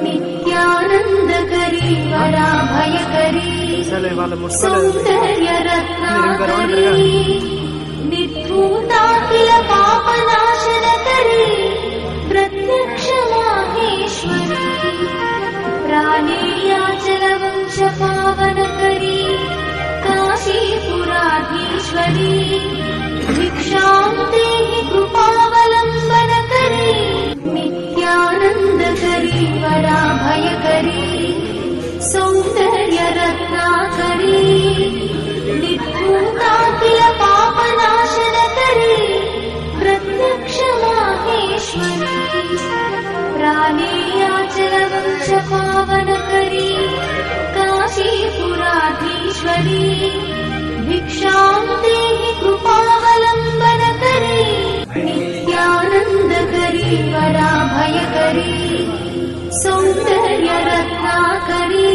నిత్యానందకరీ వరాభయకరీ సౌందర్యరత్నాకరీ నిర్ధూతాఖిల పాపనాశనకరీ ప్రత్యక్ష మాహేశ్వరీ ప్రాణేయాచల వంశ పావనకరీ కాశీపురాధీశ్వరీ భిక్షాం దేహి కృపావలంబనకరీ నిత్యానందకరీ వరాభయకరీ సౌందర్యరత్నాకరీ నిర్ధూతాఖిల పాపనాశనకరీ ప్రత్యక్ష మాహేశ్వరీ ప్రాణేయాచల వంశ పావనకరీ కాశీపురాధీశ్వరీ భిక్షాం దేహి కృపావలంబనకరీ నిత్యానందకరీ వరాభయకరీ సౌందర్యరత్నాకరీ